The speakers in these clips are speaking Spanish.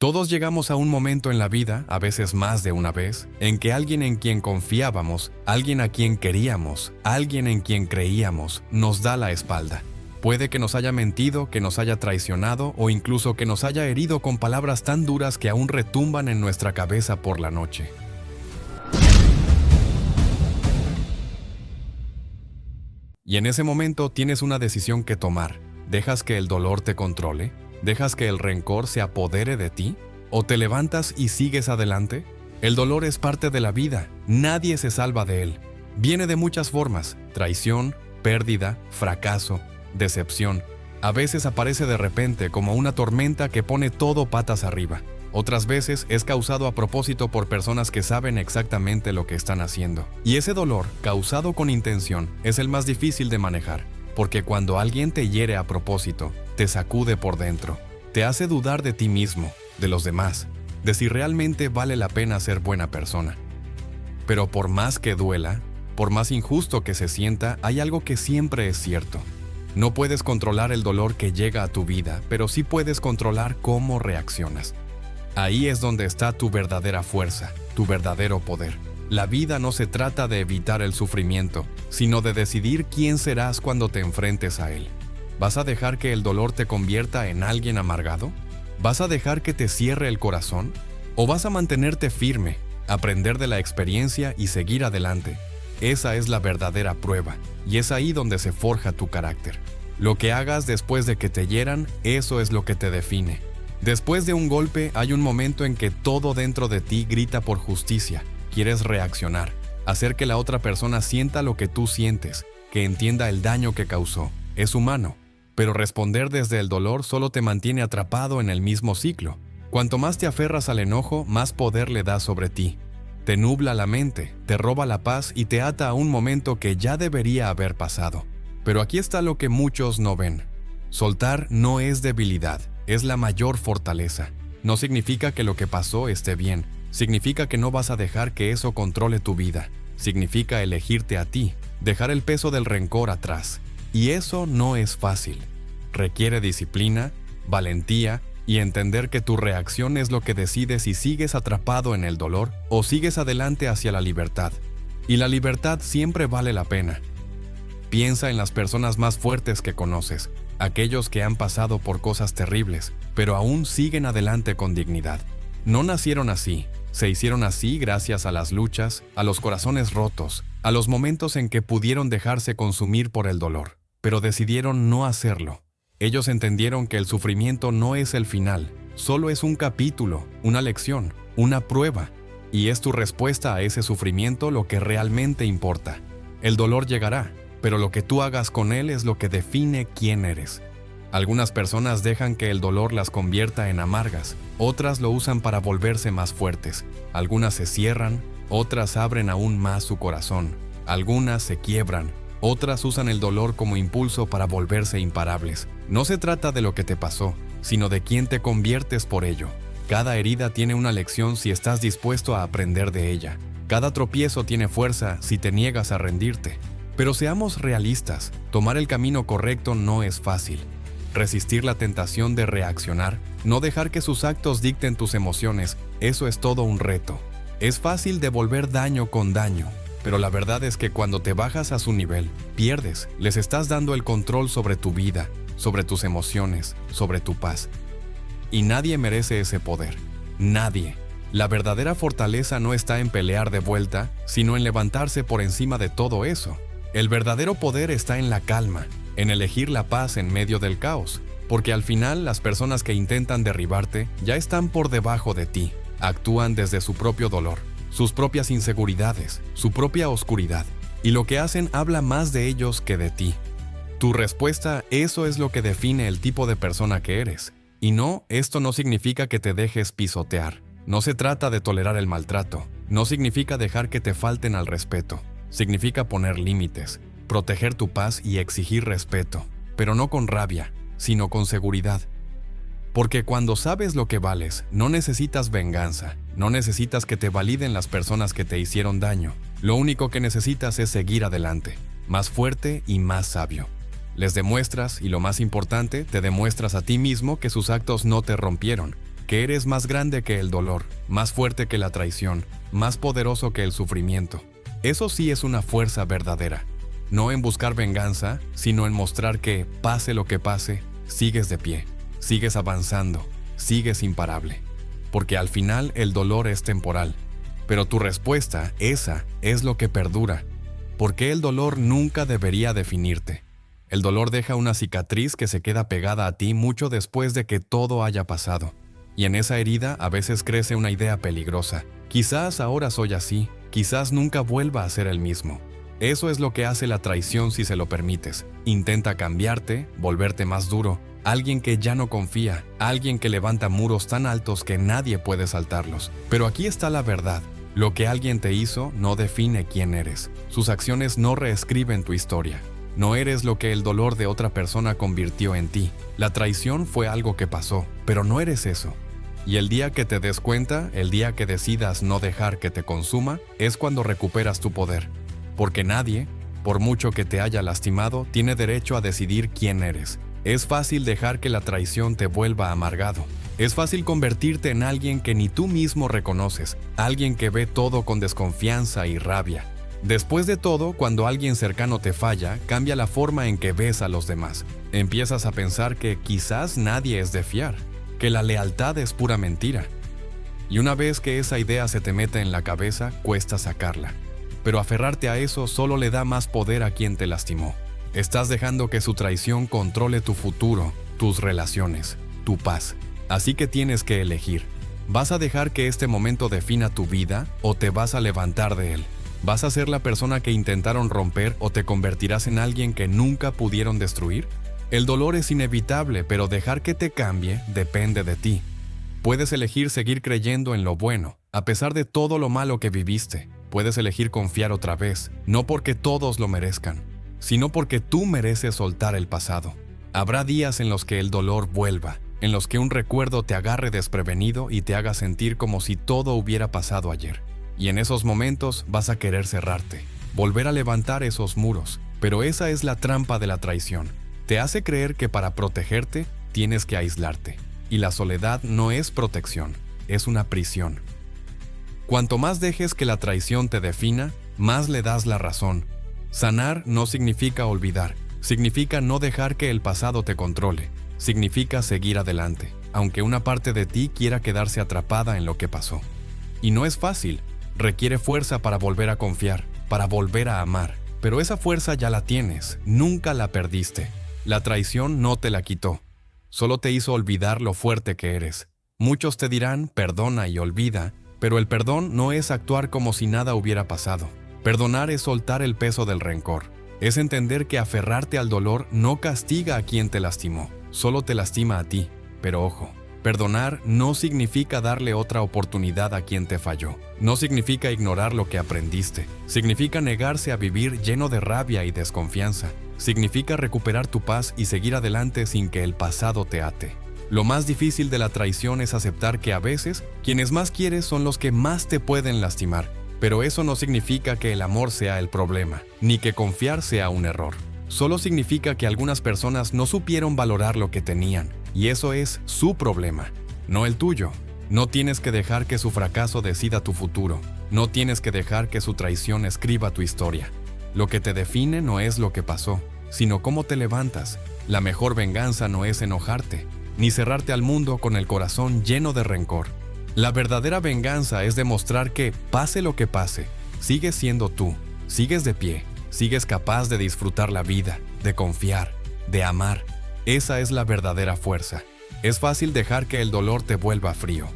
Todos llegamos a un momento en la vida, a veces más de una vez, en que alguien en quien confiábamos, alguien a quien queríamos, alguien en quien creíamos, nos da la espalda. Puede que nos haya mentido, que nos haya traicionado o incluso que nos haya herido con palabras tan duras que aún retumban en nuestra cabeza por la noche. Y en ese momento tienes una decisión que tomar. ¿Dejas que el dolor te controle? ¿Dejas que el rencor se apodere de ti? ¿O te levantas y sigues adelante? El dolor es parte de la vida, nadie se salva de él. Viene de muchas formas: traición, pérdida, fracaso, decepción. A veces aparece de repente como una tormenta que pone todo patas arriba. Otras veces es causado a propósito por personas que saben exactamente lo que están haciendo. Y ese dolor, causado con intención, es el más difícil de manejar. Porque cuando alguien te hiere a propósito, te sacude por dentro, te hace dudar de ti mismo, de los demás, de si realmente vale la pena ser buena persona. Pero por más que duela, por más injusto que se sienta, hay algo que siempre es cierto. No puedes controlar el dolor que llega a tu vida, pero sí puedes controlar cómo reaccionas. Ahí es donde está tu verdadera fuerza, tu verdadero poder. La vida no se trata de evitar el sufrimiento, sino de decidir quién serás cuando te enfrentes a él. ¿Vas a dejar que el dolor te convierta en alguien amargado? ¿Vas a dejar que te cierre el corazón? ¿O vas a mantenerte firme, aprender de la experiencia y seguir adelante? Esa es la verdadera prueba, y es ahí donde se forja tu carácter. Lo que hagas después de que te hieran, eso es lo que te define. Después de un golpe, hay un momento en que todo dentro de ti grita por justicia. Quieres reaccionar, hacer que la otra persona sienta lo que tú sientes, que entienda el daño que causó. Es humano, pero responder desde el dolor solo te mantiene atrapado en el mismo ciclo. Cuanto más te aferras al enojo, más poder le das sobre ti. Te nubla la mente, te roba la paz y te ata a un momento que ya debería haber pasado. Pero aquí está lo que muchos no ven. Soltar no es debilidad, es la mayor fortaleza. No significa que lo que pasó esté bien. Significa que no vas a dejar que eso controle tu vida. Significa elegirte a ti, dejar el peso del rencor atrás. Y eso no es fácil. Requiere disciplina, valentía y entender que tu reacción es lo que decide si sigues atrapado en el dolor o sigues adelante hacia la libertad. Y la libertad siempre vale la pena. Piensa en las personas más fuertes que conoces, aquellos que han pasado por cosas terribles, pero aún siguen adelante con dignidad. No nacieron así. Se hicieron así gracias a las luchas, a los corazones rotos, a los momentos en que pudieron dejarse consumir por el dolor, pero decidieron no hacerlo. Ellos entendieron que el sufrimiento no es el final, solo es un capítulo, una lección, una prueba, y es tu respuesta a ese sufrimiento lo que realmente importa. El dolor llegará, pero lo que tú hagas con él es lo que define quién eres. Algunas personas dejan que el dolor las convierta en amargas, otras lo usan para volverse más fuertes. Algunas se cierran, otras abren aún más su corazón. Algunas se quiebran, otras usan el dolor como impulso para volverse imparables. No se trata de lo que te pasó, sino de quién te conviertes por ello. Cada herida tiene una lección si estás dispuesto a aprender de ella. Cada tropiezo tiene fuerza si te niegas a rendirte. Pero seamos realistas, tomar el camino correcto no es fácil. Resistir la tentación de reaccionar, no dejar que sus actos dicten tus emociones, eso es todo un reto. Es fácil devolver daño con daño, pero la verdad es que cuando te bajas a su nivel, pierdes, les estás dando el control sobre tu vida, sobre tus emociones, sobre tu paz. Y nadie merece ese poder, nadie. La verdadera fortaleza no está en pelear de vuelta, sino en levantarse por encima de todo eso. El verdadero poder está en la calma, en elegir la paz en medio del caos, porque al final las personas que intentan derribarte ya están por debajo de ti, actúan desde su propio dolor, sus propias inseguridades, su propia oscuridad, y lo que hacen habla más de ellos que de ti. Tu respuesta, eso es lo que define el tipo de persona que eres. Y no, esto no significa que te dejes pisotear, no se trata de tolerar el maltrato, no significa dejar que te falten al respeto, significa poner límites, proteger tu paz y exigir respeto, pero no con rabia, sino con seguridad. Porque cuando sabes lo que vales, no necesitas venganza, no necesitas que te validen las personas que te hicieron daño. Lo único que necesitas es seguir adelante, más fuerte y más sabio. Les demuestras, y lo más importante, te demuestras a ti mismo que sus actos no te rompieron, que eres más grande que el dolor, más fuerte que la traición, más poderoso que el sufrimiento. Eso sí es una fuerza verdadera. No en buscar venganza, sino en mostrar que, pase lo que pase, sigues de pie, sigues avanzando, sigues imparable. Porque al final el dolor es temporal. Pero tu respuesta, esa, es lo que perdura. Porque el dolor nunca debería definirte. El dolor deja una cicatriz que se queda pegada a ti mucho después de que todo haya pasado. Y en esa herida a veces crece una idea peligrosa. Quizás ahora soy así, quizás nunca vuelva a ser el mismo. Eso es lo que hace la traición si se lo permites. Intenta cambiarte, volverte más duro. Alguien que ya no confía, alguien que levanta muros tan altos que nadie puede saltarlos. Pero aquí está la verdad. Lo que alguien te hizo no define quién eres. Sus acciones no reescriben tu historia. No eres lo que el dolor de otra persona convirtió en ti. La traición fue algo que pasó, pero no eres eso. Y el día que te des cuenta, el día que decidas no dejar que te consuma, es cuando recuperas tu poder. Porque nadie, por mucho que te haya lastimado, tiene derecho a decidir quién eres. Es fácil dejar que la traición te vuelva amargado. Es fácil convertirte en alguien que ni tú mismo reconoces, alguien que ve todo con desconfianza y rabia. Después de todo, cuando alguien cercano te falla, cambia la forma en que ves a los demás. Empiezas a pensar que quizás nadie es de fiar, que la lealtad es pura mentira. Y una vez que esa idea se te mete en la cabeza, cuesta sacarla. Pero aferrarte a eso solo le da más poder a quien te lastimó. Estás dejando que su traición controle tu futuro, tus relaciones, tu paz. Así que tienes que elegir. ¿Vas a dejar que este momento defina tu vida o te vas a levantar de él? ¿Vas a ser la persona que intentaron romper o te convertirás en alguien que nunca pudieron destruir? El dolor es inevitable, pero dejar que te cambie depende de ti. Puedes elegir seguir creyendo en lo bueno, a pesar de todo lo malo que viviste. Puedes elegir confiar otra vez, no porque todos lo merezcan, sino porque tú mereces soltar el pasado. Habrá días en los que el dolor vuelva, en los que un recuerdo te agarre desprevenido y te haga sentir como si todo hubiera pasado ayer. Y en esos momentos vas a querer cerrarte, volver a levantar esos muros. Pero esa es la trampa de la traición. Te hace creer que para protegerte tienes que aislarte. Y la soledad no es protección, es una prisión. Cuanto más dejes que la traición te defina, más le das la razón. Sanar no significa olvidar, significa no dejar que el pasado te controle. Significa seguir adelante, aunque una parte de ti quiera quedarse atrapada en lo que pasó. Y no es fácil, requiere fuerza para volver a confiar, para volver a amar. Pero esa fuerza ya la tienes, nunca la perdiste. La traición no te la quitó, solo te hizo olvidar lo fuerte que eres. Muchos te dirán, perdona y olvida, pero el perdón no es actuar como si nada hubiera pasado. Perdonar es soltar el peso del rencor. Es entender que aferrarte al dolor no castiga a quien te lastimó, solo te lastima a ti. Pero ojo, perdonar no significa darle otra oportunidad a quien te falló. No significa ignorar lo que aprendiste. Significa negarse a vivir lleno de rabia y desconfianza. Significa recuperar tu paz y seguir adelante sin que el pasado te ate. Lo más difícil de la traición es aceptar que a veces quienes más quieres son los que más te pueden lastimar. Pero eso no significa que el amor sea el problema, ni que confiar sea un error. Solo significa que algunas personas no supieron valorar lo que tenían, y eso es su problema, no el tuyo. No tienes que dejar que su fracaso decida tu futuro. No tienes que dejar que su traición escriba tu historia. Lo que te define no es lo que pasó, sino cómo te levantas. La mejor venganza no es enojarte, ni cerrarte al mundo con el corazón lleno de rencor. La verdadera venganza es demostrar que, pase lo que pase, sigues siendo tú, sigues de pie, sigues capaz de disfrutar la vida, de confiar, de amar. Esa es la verdadera fuerza. Es fácil dejar que el dolor te vuelva frío.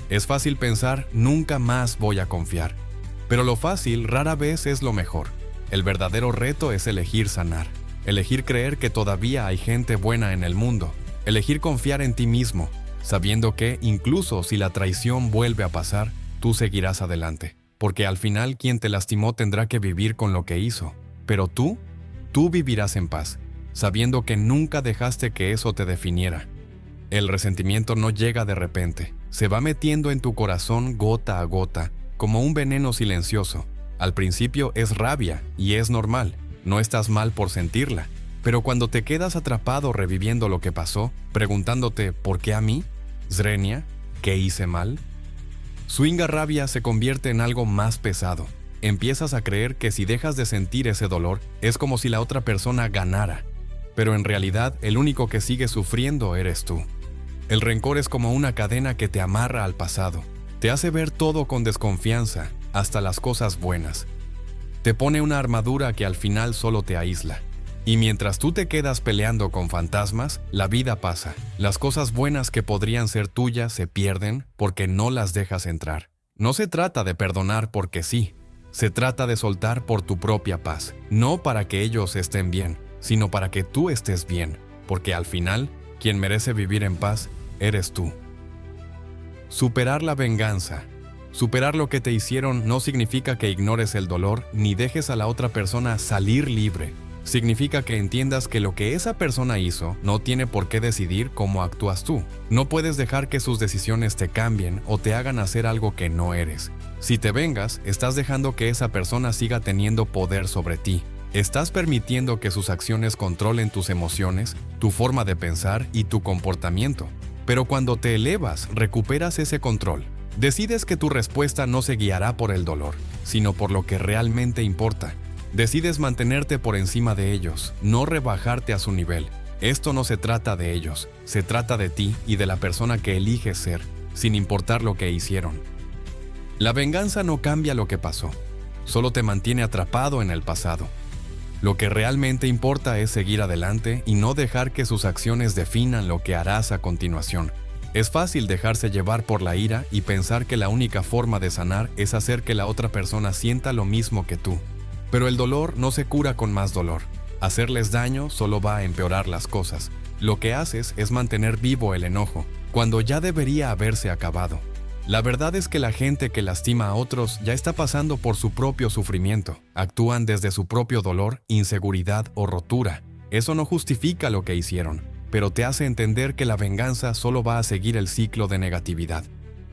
Es fácil pensar, nunca más voy a confiar. Pero lo fácil rara vez es lo mejor. El verdadero reto es elegir sanar, elegir creer que todavía hay gente buena en el mundo, elegir confiar en ti mismo, sabiendo que, incluso si la traición vuelve a pasar, tú seguirás adelante. Porque al final quien te lastimó tendrá que vivir con lo que hizo. Pero tú vivirás en paz, sabiendo que nunca dejaste que eso te definiera. El resentimiento no llega de repente, se va metiendo en tu corazón gota a gota, como un veneno silencioso. Al principio es rabia, y es normal, no estás mal por sentirla. Pero cuando te quedas atrapado reviviendo lo que pasó, preguntándote ¿por qué a mí? Zrenia, ¿qué hice mal? Su rabia se convierte en algo más pesado. Empiezas a creer que si dejas de sentir ese dolor, es como si la otra persona ganara. Pero en realidad, el único que sigue sufriendo eres tú. El rencor es como una cadena que te amarra al pasado. Te hace ver todo con desconfianza, hasta las cosas buenas. Te pone una armadura que al final solo te aísla. Y mientras tú te quedas peleando con fantasmas, la vida pasa. Las cosas buenas que podrían ser tuyas se pierden porque no las dejas entrar. No se trata de perdonar porque sí. Se trata de soltar por tu propia paz. No para que ellos estén bien, sino para que tú estés bien. Porque al final, quien merece vivir en paz, eres tú. Superar la venganza. Superar lo que te hicieron no significa que ignores el dolor ni dejes a la otra persona salir libre. Significa que entiendas que lo que esa persona hizo no tiene por qué decidir cómo actúas tú. No puedes dejar que sus decisiones te cambien o te hagan hacer algo que no eres. Si te vengas, estás dejando que esa persona siga teniendo poder sobre ti. Estás permitiendo que sus acciones controlen tus emociones, tu forma de pensar y tu comportamiento. Pero cuando te elevas, recuperas ese control. Decides que tu respuesta no se guiará por el dolor, sino por lo que realmente importa. Decides mantenerte por encima de ellos, no rebajarte a su nivel. Esto no se trata de ellos, se trata de ti y de la persona que eliges ser, sin importar lo que hicieron. La venganza no cambia lo que pasó, solo te mantiene atrapado en el pasado. Lo que realmente importa es seguir adelante y no dejar que sus acciones definan lo que harás a continuación. Es fácil dejarse llevar por la ira y pensar que la única forma de sanar es hacer que la otra persona sienta lo mismo que tú. Pero el dolor no se cura con más dolor. Hacerles daño solo va a empeorar las cosas. Lo que haces es mantener vivo el enojo, cuando ya debería haberse acabado. La verdad es que la gente que lastima a otros ya está pasando por su propio sufrimiento. Actúan desde su propio dolor, inseguridad o rotura. Eso no justifica lo que hicieron, pero te hace entender que la venganza solo va a seguir el ciclo de negatividad.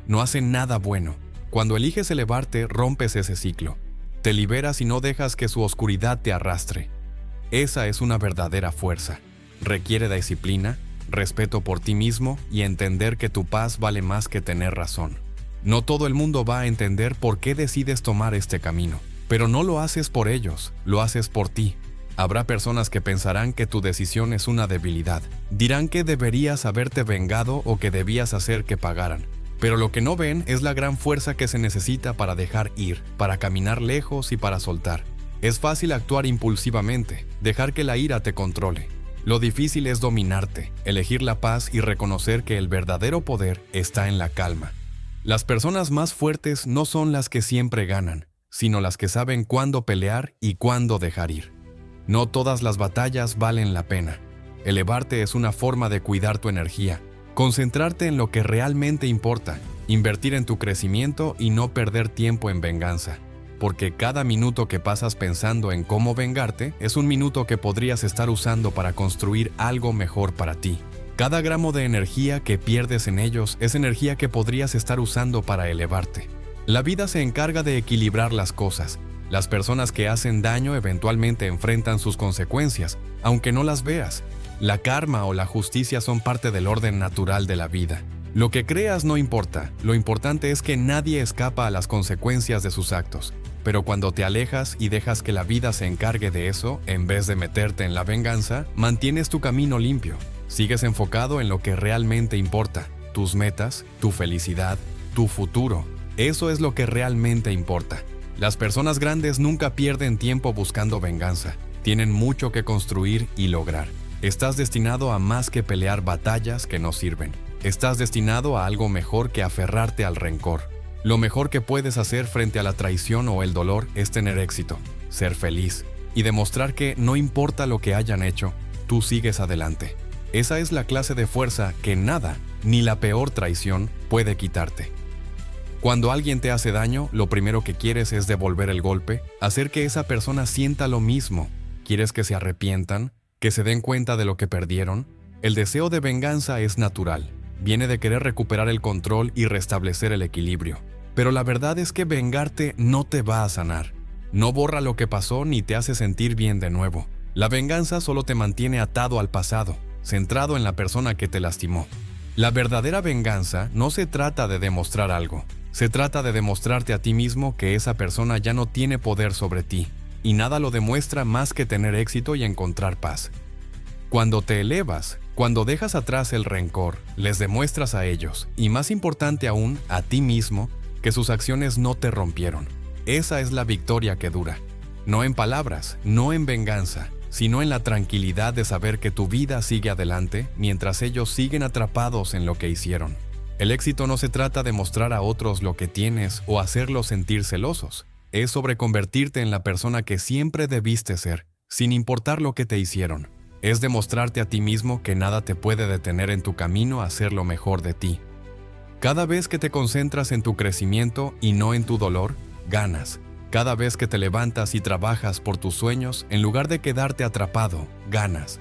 No hace nada bueno. Cuando eliges elevarte, rompes ese ciclo. Te liberas y no dejas que su oscuridad te arrastre. Esa es una verdadera fuerza. Requiere de disciplina, respeto por ti mismo y entender que tu paz vale más que tener razón. No todo el mundo va a entender por qué decides tomar este camino, pero no lo haces por ellos, lo haces por ti. Habrá personas que pensarán que tu decisión es una debilidad. Dirán que deberías haberte vengado o que debías hacer que pagaran. Pero lo que no ven es la gran fuerza que se necesita para dejar ir, para caminar lejos y para soltar. Es fácil actuar impulsivamente, dejar que la ira te controle. Lo difícil es dominarte, elegir la paz y reconocer que el verdadero poder está en la calma. Las personas más fuertes no son las que siempre ganan, sino las que saben cuándo pelear y cuándo dejar ir. No todas las batallas valen la pena. Elevarte es una forma de cuidar tu energía. Concentrarte en lo que realmente importa, invertir en tu crecimiento y no perder tiempo en venganza. Porque cada minuto que pasas pensando en cómo vengarte es un minuto que podrías estar usando para construir algo mejor para ti. Cada gramo de energía que pierdes en ellos es energía que podrías estar usando para elevarte. La vida se encarga de equilibrar las cosas. Las personas que hacen daño eventualmente enfrentan sus consecuencias, aunque no las veas. La karma o la justicia son parte del orden natural de la vida. Lo que creas no importa, lo importante es que nadie escapa a las consecuencias de sus actos. Pero cuando te alejas y dejas que la vida se encargue de eso, en vez de meterte en la venganza, mantienes tu camino limpio. Sigues enfocado en lo que realmente importa, tus metas, tu felicidad, tu futuro. Eso es lo que realmente importa. Las personas grandes nunca pierden tiempo buscando venganza. Tienen mucho que construir y lograr. Estás destinado a más que pelear batallas que no sirven. Estás destinado a algo mejor que aferrarte al rencor. Lo mejor que puedes hacer frente a la traición o el dolor es tener éxito, ser feliz y demostrar que no importa lo que hayan hecho, tú sigues adelante. Esa es la clase de fuerza que nada, ni la peor traición, puede quitarte. Cuando alguien te hace daño, lo primero que quieres es devolver el golpe, hacer que esa persona sienta lo mismo. Quieres que se arrepientan, que se den cuenta de lo que perdieron. El deseo de venganza es natural, viene de querer recuperar el control y restablecer el equilibrio. Pero la verdad es que vengarte no te va a sanar. No borra lo que pasó ni te hace sentir bien de nuevo. La venganza solo te mantiene atado al pasado, centrado en la persona que te lastimó. La verdadera venganza no se trata de demostrar algo. Se trata de demostrarte a ti mismo que esa persona ya no tiene poder sobre ti, y nada lo demuestra más que tener éxito y encontrar paz. Cuando te elevas, cuando dejas atrás el rencor, les demuestras a ellos, y más importante aún, a ti mismo, que sus acciones no te rompieron. Esa es la victoria que dura. No en palabras, no en venganza, sino en la tranquilidad de saber que tu vida sigue adelante mientras ellos siguen atrapados en lo que hicieron. El éxito no se trata de mostrar a otros lo que tienes o hacerlos sentir celosos. Es sobre convertirte en la persona que siempre debiste ser, sin importar lo que te hicieron. Es demostrarte a ti mismo que nada te puede detener en tu camino a ser lo mejor de ti. Cada vez que te concentras en tu crecimiento y no en tu dolor, ganas. Cada vez que te levantas y trabajas por tus sueños, en lugar de quedarte atrapado, ganas.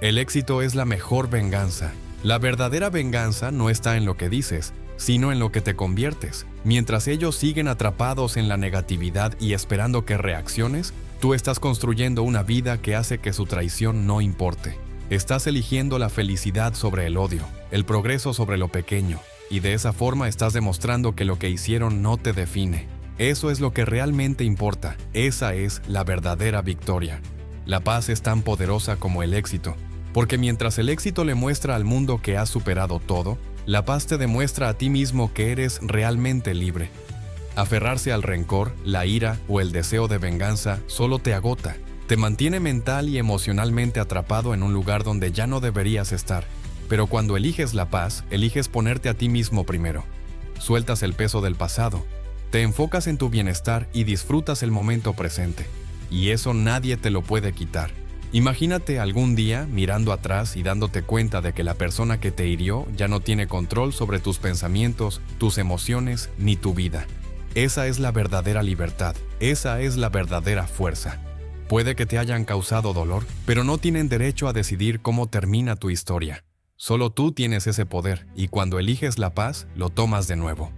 El éxito es la mejor venganza. La verdadera venganza no está en lo que dices, sino en lo que te conviertes. Mientras ellos siguen atrapados en la negatividad y esperando que reacciones, tú estás construyendo una vida que hace que su traición no importe. Estás eligiendo la felicidad sobre el odio, el progreso sobre lo pequeño, y de esa forma estás demostrando que lo que hicieron no te define. Eso es lo que realmente importa. Esa es la verdadera victoria. La paz es tan poderosa como el éxito, porque mientras el éxito le muestra al mundo que has superado todo, la paz te demuestra a ti mismo que eres realmente libre. Aferrarse al rencor, la ira o el deseo de venganza solo te agota. Te mantiene mental y emocionalmente atrapado en un lugar donde ya no deberías estar. Pero cuando eliges la paz, eliges ponerte a ti mismo primero. Sueltas el peso del pasado. Te enfocas en tu bienestar y disfrutas el momento presente. Y eso nadie te lo puede quitar. Imagínate algún día mirando atrás y dándote cuenta de que la persona que te hirió ya no tiene control sobre tus pensamientos, tus emociones ni tu vida. Esa es la verdadera libertad. Esa es la verdadera fuerza. Puede que te hayan causado dolor, pero no tienen derecho a decidir cómo termina tu historia. Solo tú tienes ese poder y cuando eliges la paz, lo tomas de nuevo.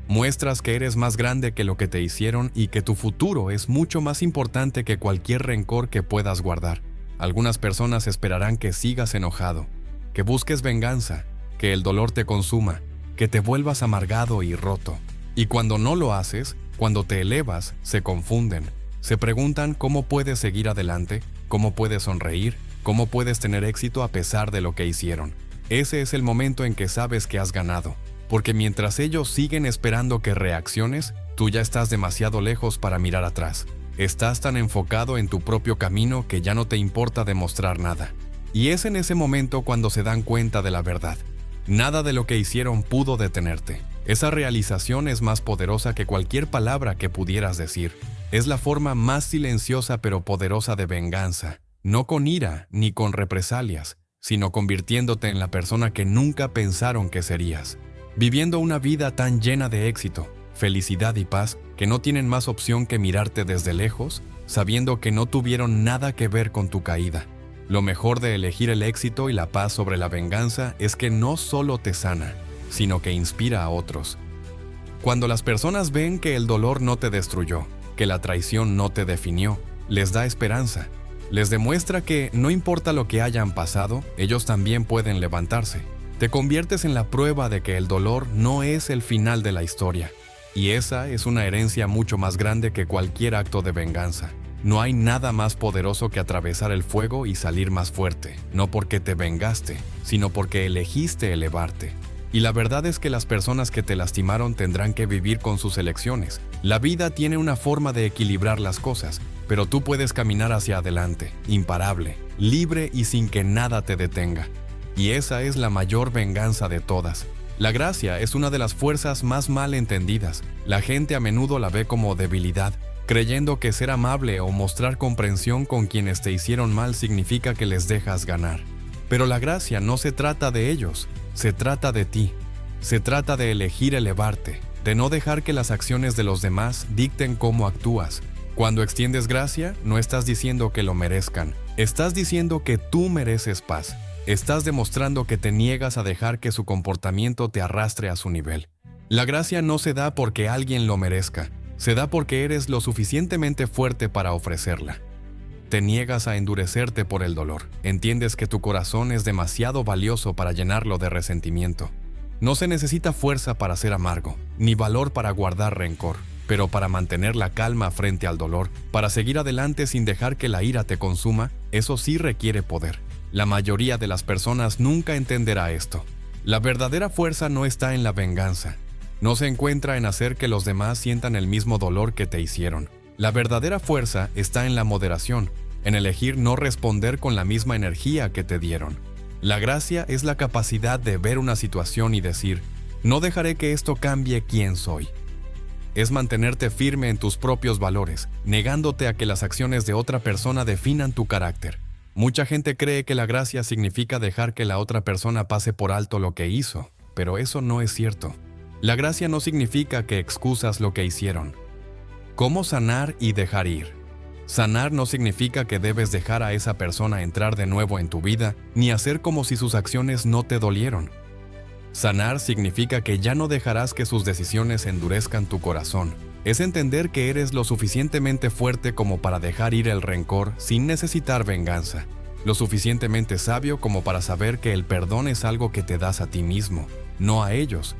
Muestras que eres más grande que lo que te hicieron y que tu futuro es mucho más importante que cualquier rencor que puedas guardar. Algunas personas esperarán que sigas enojado, que busques venganza, que el dolor te consuma, que te vuelvas amargado y roto. Y cuando no lo haces, cuando te elevas, se confunden. Se preguntan cómo puedes seguir adelante, cómo puedes sonreír, cómo puedes tener éxito a pesar de lo que hicieron. Ese es el momento en que sabes que has ganado. Porque mientras ellos siguen esperando que reacciones, tú ya estás demasiado lejos para mirar atrás. Estás tan enfocado en tu propio camino que ya no te importa demostrar nada. Y es en ese momento cuando se dan cuenta de la verdad. Nada de lo que hicieron pudo detenerte. Esa realización es más poderosa que cualquier palabra que pudieras decir. Es la forma más silenciosa pero poderosa de venganza. No con ira ni con represalias, sino convirtiéndote en la persona que nunca pensaron que serías. Viviendo una vida tan llena de éxito, felicidad y paz, que no tienen más opción que mirarte desde lejos, sabiendo que no tuvieron nada que ver con tu caída. Lo mejor de elegir el éxito y la paz sobre la venganza es que no solo te sana, sino que inspira a otros. Cuando las personas ven que el dolor no te destruyó, que la traición no te definió, les da esperanza. Les demuestra que, no importa lo que hayan pasado, ellos también pueden levantarse. Te conviertes en la prueba de que el dolor no es el final de la historia. Y esa es una herencia mucho más grande que cualquier acto de venganza. No hay nada más poderoso que atravesar el fuego y salir más fuerte, no porque te vengaste, sino porque elegiste elevarte. Y la verdad es que las personas que te lastimaron tendrán que vivir con sus elecciones. La vida tiene una forma de equilibrar las cosas, pero tú puedes caminar hacia adelante, imparable, libre y sin que nada te detenga. Y esa es la mayor venganza de todas. La gracia es una de las fuerzas más mal entendidas. La gente a menudo la ve como debilidad, creyendo que ser amable o mostrar comprensión con quienes te hicieron mal significa que les dejas ganar. Pero la gracia no se trata de ellos, se trata de ti. Se trata de elegir elevarte, de no dejar que las acciones de los demás dicten cómo actúas. Cuando extiendes gracia, no estás diciendo que lo merezcan, estás diciendo que tú mereces paz. Estás demostrando que te niegas a dejar que su comportamiento te arrastre a su nivel. La gracia no se da porque alguien lo merezca, se da porque eres lo suficientemente fuerte para ofrecerla. Te niegas a endurecerte por el dolor. Entiendes que tu corazón es demasiado valioso para llenarlo de resentimiento. No se necesita fuerza para ser amargo, ni valor para guardar rencor, pero para mantener la calma frente al dolor, para seguir adelante sin dejar que la ira te consuma, eso sí requiere poder. La mayoría de las personas nunca entenderá esto. La verdadera fuerza no está en la venganza. No se encuentra en hacer que los demás sientan el mismo dolor que te hicieron. La verdadera fuerza está en la moderación, en elegir no responder con la misma energía que te dieron. La gracia es la capacidad de ver una situación y decir, no dejaré que esto cambie quién soy. Es mantenerte firme en tus propios valores, negándote a que las acciones de otra persona definan tu carácter. Mucha gente cree que la gracia significa dejar que la otra persona pase por alto lo que hizo, pero eso no es cierto. La gracia no significa que excusas lo que hicieron. ¿Cómo sanar y dejar ir? Sanar no significa que debes dejar a esa persona entrar de nuevo en tu vida, ni hacer como si sus acciones no te dolieron. Sanar significa que ya no dejarás que sus decisiones endurezcan tu corazón. Es entender que eres lo suficientemente fuerte como para dejar ir el rencor sin necesitar venganza. Lo suficientemente sabio como para saber que el perdón es algo que te das a ti mismo, no a ellos.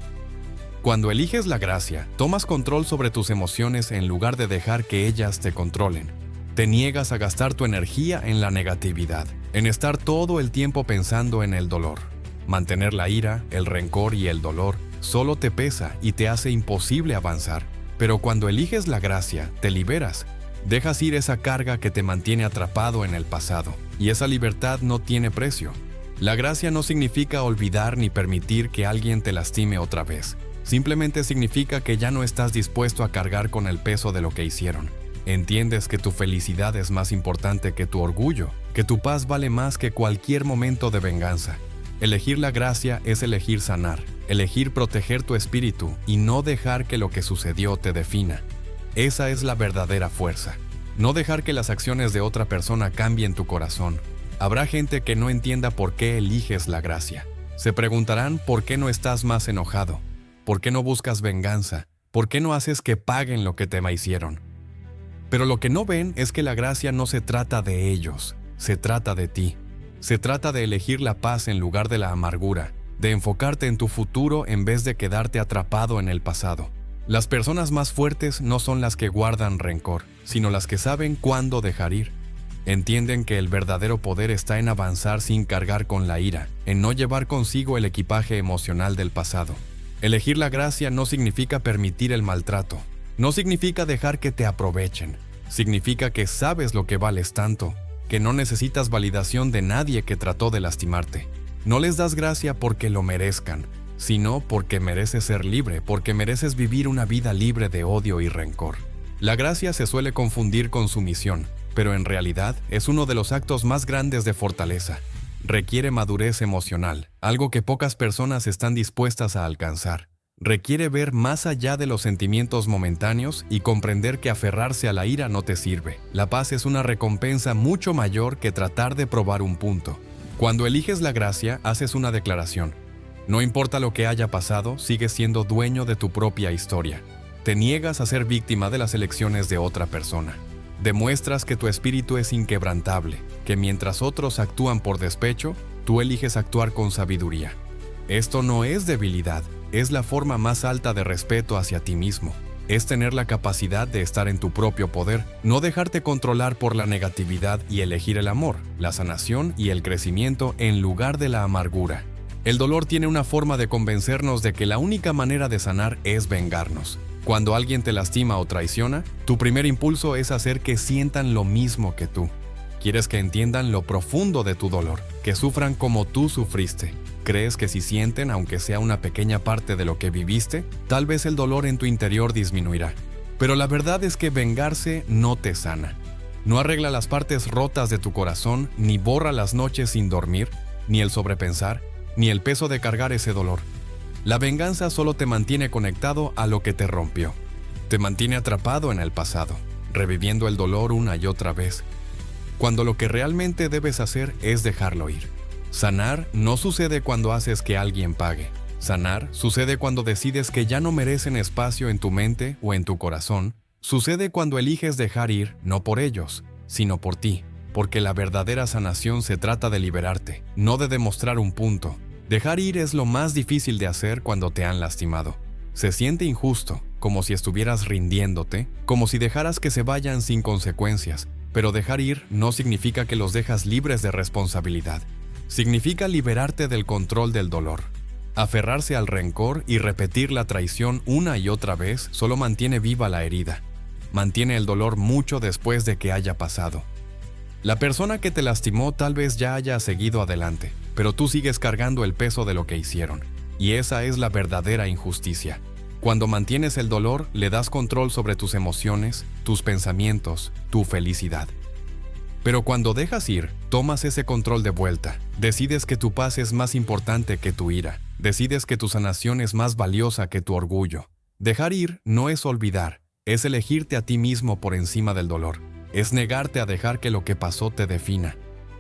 Cuando eliges la gracia, tomas control sobre tus emociones en lugar de dejar que ellas te controlen. Te niegas a gastar tu energía en la negatividad, en estar todo el tiempo pensando en el dolor. Mantener la ira, el rencor y el dolor solo te pesa y te hace imposible avanzar. Pero cuando eliges la gracia, te liberas. Dejas ir esa carga que te mantiene atrapado en el pasado, y esa libertad no tiene precio. La gracia no significa olvidar ni permitir que alguien te lastime otra vez. Simplemente significa que ya no estás dispuesto a cargar con el peso de lo que hicieron. Entiendes que tu felicidad es más importante que tu orgullo, que tu paz vale más que cualquier momento de venganza. Elegir la gracia es elegir sanar, elegir proteger tu espíritu y no dejar que lo que sucedió te defina. Esa es la verdadera fuerza. No dejar que las acciones de otra persona cambien tu corazón. Habrá gente que no entienda por qué eliges la gracia. Se preguntarán por qué no estás más enojado, por qué no buscas venganza, por qué no haces que paguen lo que te hicieron. Pero lo que no ven es que la gracia no se trata de ellos, se trata de ti. Se trata de elegir la paz en lugar de la amargura, de enfocarte en tu futuro en vez de quedarte atrapado en el pasado. Las personas más fuertes no son las que guardan rencor, sino las que saben cuándo dejar ir. Entienden que el verdadero poder está en avanzar sin cargar con la ira, en no llevar consigo el equipaje emocional del pasado. Elegir la gracia no significa permitir el maltrato, no significa dejar que te aprovechen, significa que sabes lo que vales tanto, que no necesitas validación de nadie que trató de lastimarte. No les das gracia porque lo merezcan, sino porque mereces ser libre, porque mereces vivir una vida libre de odio y rencor. La gracia se suele confundir con sumisión, pero en realidad es uno de los actos más grandes de fortaleza. Requiere madurez emocional, algo que pocas personas están dispuestas a alcanzar. Requiere ver más allá de los sentimientos momentáneos y comprender que aferrarse a la ira no te sirve. La paz es una recompensa mucho mayor que tratar de probar un punto. Cuando eliges la gracia, haces una declaración. No importa lo que haya pasado, sigues siendo dueño de tu propia historia. Te niegas a ser víctima de las elecciones de otra persona. Demuestras que tu espíritu es inquebrantable, que mientras otros actúan por despecho, tú eliges actuar con sabiduría. Esto no es debilidad, es la forma más alta de respeto hacia ti mismo. Es tener la capacidad de estar en tu propio poder, no dejarte controlar por la negatividad y elegir el amor, la sanación y el crecimiento en lugar de la amargura. El dolor tiene una forma de convencernos de que la única manera de sanar es vengarnos. Cuando alguien te lastima o traiciona, tu primer impulso es hacer que sientan lo mismo que tú. Quieres que entiendan lo profundo de tu dolor, que sufran como tú sufriste. ¿Crees que si sienten, aunque sea una pequeña parte de lo que viviste, tal vez el dolor en tu interior disminuirá? Pero la verdad es que vengarse no te sana. No arregla las partes rotas de tu corazón, ni borra las noches sin dormir, ni el sobrepensar, ni el peso de cargar ese dolor. La venganza solo te mantiene conectado a lo que te rompió. Te mantiene atrapado en el pasado, reviviendo el dolor una y otra vez, cuando lo que realmente debes hacer es dejarlo ir. Sanar no sucede cuando haces que alguien pague. Sanar sucede cuando decides que ya no merecen espacio en tu mente o en tu corazón. Sucede cuando eliges dejar ir, no por ellos, sino por ti. porque la verdadera sanación se trata de liberarte, no de demostrar un punto. Dejar ir es lo más difícil de hacer cuando te han lastimado. Se siente injusto, como si estuvieras rindiéndote, como si dejaras que se vayan sin consecuencias, pero dejar ir no significa que los dejas libres de responsabilidad. Significa liberarte del control del dolor. Aferrarse al rencor y repetir la traición una y otra vez solo mantiene viva la herida. Mantiene el dolor mucho después de que haya pasado. La persona que te lastimó tal vez ya haya seguido adelante, pero tú sigues cargando el peso de lo que hicieron. Y esa es la verdadera injusticia. Cuando mantienes el dolor, le das control sobre tus emociones, tus pensamientos, tu felicidad. Pero cuando dejas ir, tomas ese control de vuelta. Decides que tu paz es más importante que tu ira. Decides que tu sanación es más valiosa que tu orgullo. Dejar ir no es olvidar, es elegirte a ti mismo por encima del dolor. Es negarte a dejar que lo que pasó te defina.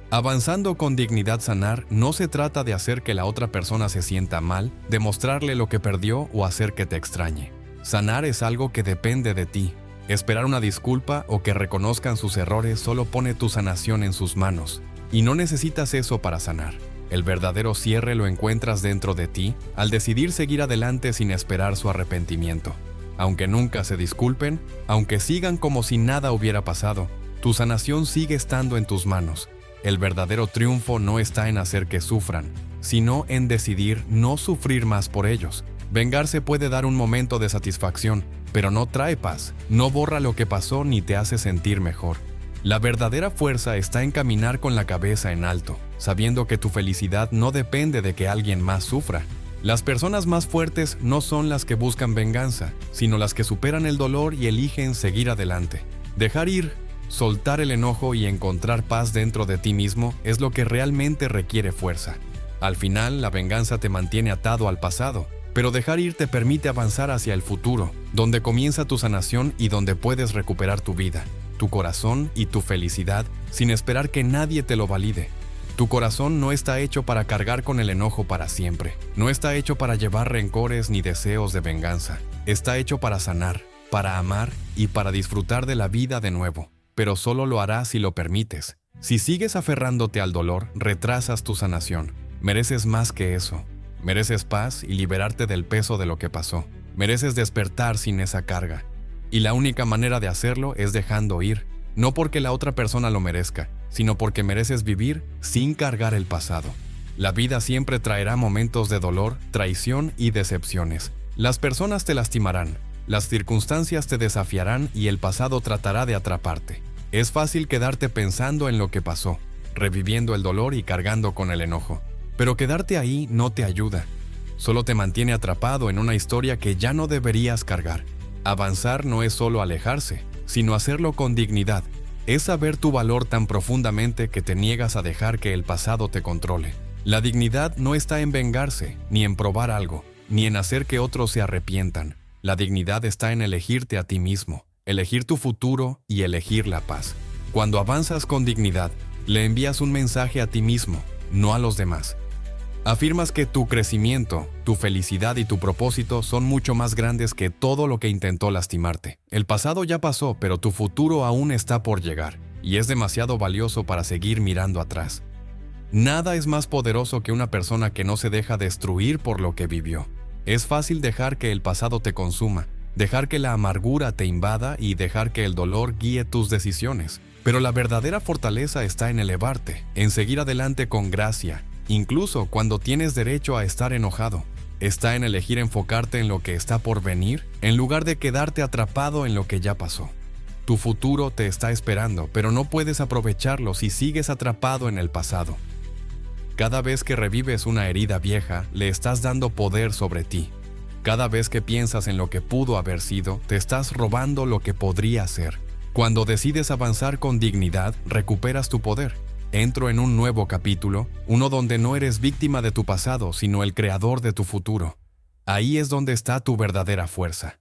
Avanzando con dignidad sanar no se trata de hacer que la otra persona se sienta mal, de mostrarle lo que perdió o hacer que te extrañe. Sanar es algo que depende de ti. Esperar una disculpa o que reconozcan sus errores solo pone tu sanación en sus manos. Y no necesitas eso para sanar. El verdadero cierre lo encuentras dentro de ti al decidir seguir adelante sin esperar su arrepentimiento. Aunque nunca se disculpen, aunque sigan como si nada hubiera pasado, tu sanación sigue estando en tus manos. El verdadero triunfo no está en hacer que sufran, sino en decidir no sufrir más por ellos. Vengarse puede dar un momento de satisfacción, pero no trae paz, no borra lo que pasó ni te hace sentir mejor. La verdadera fuerza está en caminar con la cabeza en alto, sabiendo que tu felicidad no depende de que alguien más sufra. Las personas más fuertes no son las que buscan venganza, sino las que superan el dolor y eligen seguir adelante. Dejar ir, soltar el enojo y encontrar paz dentro de ti mismo es lo que realmente requiere fuerza. Al final, la venganza te mantiene atado al pasado, pero dejar ir te permite avanzar hacia el futuro, donde comienza tu sanación y donde puedes recuperar tu vida, tu corazón y tu felicidad sin esperar que nadie te lo valide. Tu corazón no está hecho para cargar con el enojo para siempre. No está hecho para llevar rencores ni deseos de venganza. Está hecho para sanar, para amar y para disfrutar de la vida de nuevo. Pero solo lo harás si lo permites. Si sigues aferrándote al dolor, retrasas tu sanación. Mereces más que eso. Mereces paz y liberarte del peso de lo que pasó. Mereces despertar sin esa carga. Y la única manera de hacerlo es dejando ir. No porque la otra persona lo merezca, sino porque mereces vivir sin cargar el pasado. La vida siempre traerá momentos de dolor, traición y decepciones. Las personas te lastimarán, las circunstancias te desafiarán y el pasado tratará de atraparte. Es fácil quedarte pensando en lo que pasó, reviviendo el dolor y cargando con el enojo. Pero quedarte ahí no te ayuda. Solo te mantiene atrapado en una historia que ya no deberías cargar. Avanzar no es solo alejarse, sino hacerlo con dignidad. Es saber tu valor tan profundamente que te niegas a dejar que el pasado te controle. La dignidad no está en vengarse, ni en probar algo, ni en hacer que otros se arrepientan. La dignidad está en elegirte a ti mismo, elegir tu futuro y elegir la paz. Cuando avanzas con dignidad, le envías un mensaje a ti mismo, no a los demás. Afirmas que tu crecimiento, tu felicidad y tu propósito son mucho más grandes que todo lo que intentó lastimarte. El pasado ya pasó, pero tu futuro aún está por llegar, y es demasiado valioso para seguir mirando atrás. Nada es más poderoso que una persona que no se deja destruir por lo que vivió. Es fácil dejar que el pasado te consuma, dejar que la amargura te invada y dejar que el dolor guíe tus decisiones. Pero la verdadera fortaleza está en elevarte, en seguir adelante con gracia, incluso cuando tienes derecho a estar enojado. Está en elegir enfocarte en lo que está por venir, en lugar de quedarte atrapado en lo que ya pasó. Tu futuro te está esperando, pero no puedes aprovecharlo si sigues atrapado en el pasado. Cada vez que revives una herida vieja, le estás dando poder sobre ti. Cada vez que piensas en lo que pudo haber sido, te estás robando lo que podría ser. Cuando decides avanzar con dignidad, recuperas tu poder. Entro en un nuevo capítulo, uno donde no eres víctima de tu pasado, sino el creador de tu futuro. Ahí es donde está tu verdadera fuerza.